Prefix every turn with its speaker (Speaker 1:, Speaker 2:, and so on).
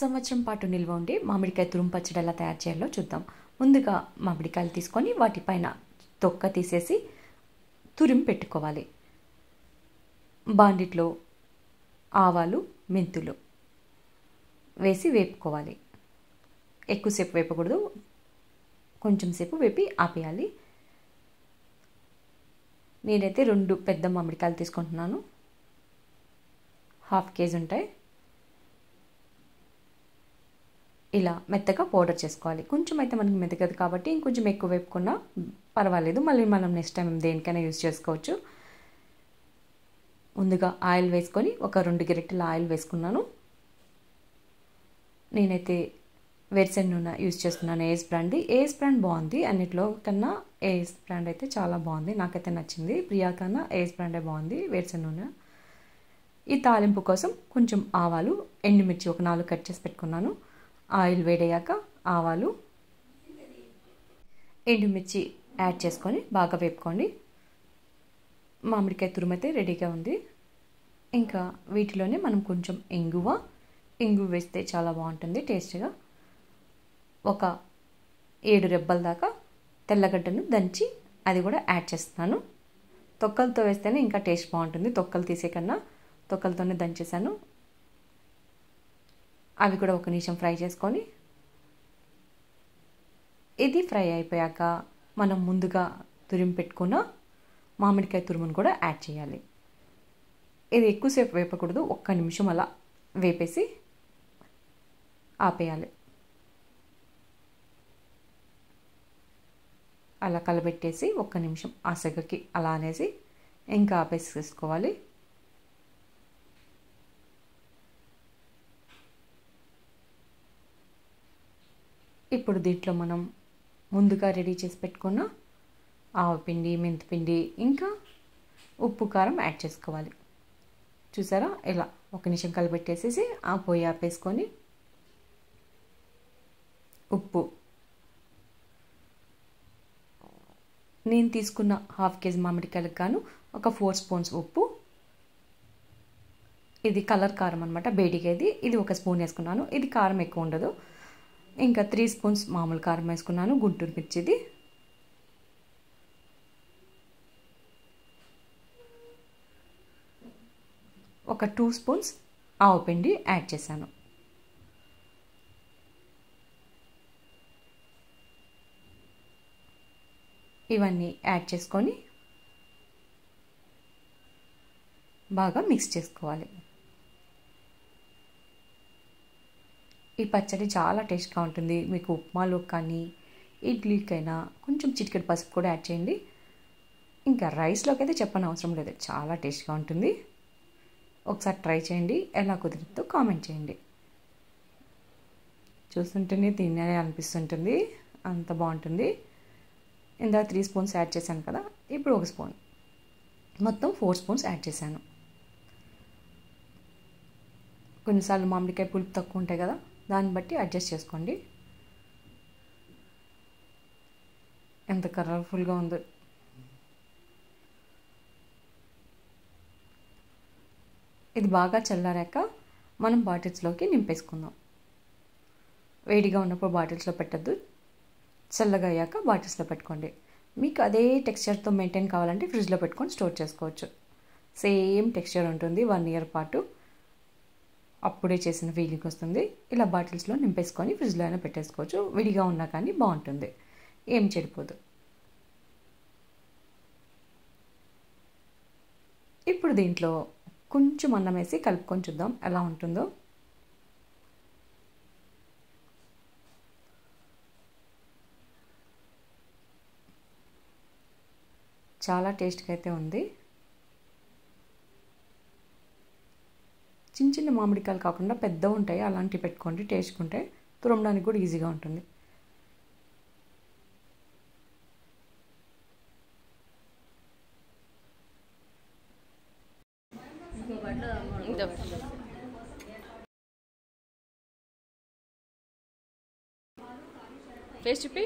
Speaker 1: సంవత్సరం పాటు నిల్వ ఉండి మామిడికాయ తురుము పచ్చడి ఎలా తయారు చేయాలో చూద్దాం. ముందుగా మామిడికాయలు తీసుకొని వాటిపైన తొక్క తీసేసి తురిమి పెట్టుకోవాలి. బాండిట్లో ఆవాలు, మెంతులు వేసి వేపుకోవాలి. ఎక్కువసేపు వేపకూడదు, కొంచెం సేపు వేపి ఆపేయాలి. నేనైతే 2 పెద్ద మామిడికాయలు తీసుకుంటున్నాను. 1/2 కేజీ ఉంటాయి. ఇలా మెత్తగా పౌడర్ చేసుకోవాలి. కొంచెం అయితే మనకి మెత్తగదు కాబట్టి ఇంకొంచెం ఎక్కువ వేపుకున్నా పర్వాలేదు. మళ్ళీ మనం నెక్స్ట్ టైం దేనికైనా యూజ్ చేసుకోవచ్చు. ముందుగా ఆయిల్ వేసుకొని ఒక 2 గరిటెల ఆయిల్ వేసుకున్నాను. నేనైతే వేరుశెనగ నూనె యూజ్ చేస్తున్నాను. ఏఎస్ బ్రాండ్ది. ఏఎస్ బ్రాండ్ బాగుంది, అన్నిట్లో కన్నా ఏఎస్ బ్రాండ్ అయితే చాలా బాగుంది, నాకైతే నచ్చింది. ప్రియా కన్నా ఏఎస్ బ్రాండే బాగుంది వేరుశెనగ నూనె. ఈ తాలింపు కోసం కొంచెం ఆవాలు, ఎండుమిర్చి ఒక 4 కట్ చేసి పెట్టుకున్నాను. ఆయిల్ వేడయ్యాక ఆవాలు, ఎండుమిర్చి యాడ్ చేసుకొని బాగా వేపుకోండి. మామిడికాయ తురుము అయితే రెడీగా ఉంది. ఇంకా వీటిలోనే మనం కొంచెం ఇంగువ వేస్తే చాలా బాగుంటుంది టేస్ట్గా. ఒక 7 రెబ్బల దాకా తెల్లగడ్డను దంచి అది కూడా యాడ్ చేస్తున్నాను. తొక్కలతో వేస్తేనే ఇంకా టేస్ట్ బాగుంటుంది, తొక్కలు తీసే కన్నా తొక్కలతోనే దంచేసాను. అవి కూడా ఒక నిమిషం ఫ్రై చేసుకొని, ఇది ఫ్రై అయిపోయాక మనం ముందుగా తురిమి పెట్టుకున్న మామిడికాయ తురుమును కూడా యాడ్ చేయాలి. ఇది ఎక్కువసేపు వేపకూడదు, 1 నిమిషం అలా వేపేసి ఆపేయాలి. అలా కలబెట్టేసి 1 నిమిషం ఆ సెగకి అలా అనేసి ఇంకా ఆపేసేసుకోవాలి. ఇప్పుడు దీంట్లో మనం ముందుగా రెడీ చేసి పెట్టుకున్న ఆవపిండి, మెంతిపిండి, ఇంకా ఉప్పు, కారం యాడ్ చేసుకోవాలి. చూసారా, ఇలా 1 నిమిషం కలిపెట్టేసేసి ఆ పొయ్యి ఆపేసుకొని ఉప్పు, నేను తీసుకున్న 1/2 కేజీ మామిడికాయలకు గాను ఒక 4 స్పూన్స్ ఉప్పు. ఇది కలర్ కారం అనమాట, బేడిగేది. ఇది 1 స్పూన్ వేసుకున్నాను. ఇది కారం ఎక్కువ ఉండదు. ఇంకా 3 స్పూన్స్ మామూలు కారం వేసుకున్నాను, గుంటూరు మిర్చిది. ఒక 2 స్పూన్స్ ఆవపిండి యాడ్ చేశాను. ఇవన్నీ యాడ్ చేసుకొని బాగా మిక్స్ చేసుకోవాలి. ఈ పచ్చడి చాలా టేస్ట్గా ఉంటుంది. మీకు ఉప్మాలో కానీ ఇడ్లీకైనా కొంచెం చిటికెడు పసుపు కూడా యాడ్ చేయండి. ఇంకా రైస్లోకి అయితే చెప్పని అవసరం లేదు, చాలా టేస్ట్గా ఉంటుంది. ఒకసారి ట్రై చేయండి, ఎలా కుదిరిద్దో కామెంట్ చేయండి. చూస్తుంటేనే తినే అనిపిస్తుంటుంది, అంత బాగుంటుంది. ఇందాక 3 స్పూన్స్ యాడ్ చేశాను కదా, ఇప్పుడు 1 స్పూన్, మొత్తం 4 స్పూన్స్ యాడ్ చేశాను. కొన్నిసార్లు మామిడికాయ పులుపు తక్కువ ఉంటాయి కదా, దాన్ని బట్టి అడ్జస్ట్ చేసుకోండి. ఎంత కలర్ఫుల్గా ఉందో. ఇది బాగా చల్లారాక మనం బాటిల్స్లోకి నింపేసుకుందాం. వేడిగా ఉన్నప్పుడు బాటిల్స్లో పెట్టద్దు, చల్లగా అయ్యాక బాటిల్స్లో పెట్టుకోండి. మీకు అదే టెక్స్చర్తో మెయింటైన్ కావాలంటే ఫ్రిడ్జ్లో పెట్టుకొని స్టోర్ చేసుకోవచ్చు. సేమ్ టెక్స్చర్ ఉంటుంది 1 ఇయర్ పాటు, అప్పుడే చేసిన ఫీలింగ్ వస్తుంది. ఇలా బాటిల్స్లో నింపేసుకొని ఫ్రిడ్జ్లో అయినా పెట్టేసుకోవచ్చు. విడిగా ఉన్నా కానీ బాగుంటుంది, ఏం చెడిపోదు. ఇప్పుడు దీంట్లో కొంచెం అన్నం వేసి కలుపుకొని చూద్దాం ఎలా ఉంటుందో. చాలా టేస్ట్గా అయితే ఉంది. చిన్న చిన్న మామిడికాయలు కాకుండా పెద్దవి ఉంటాయి, అలాంటివి పెట్టుకోండి, టేస్ట్గా ఉంటాయి. తురమడానికి కూడా ఈజీగా ఉంటుంది.
Speaker 2: టేస్ట్ చెప్పి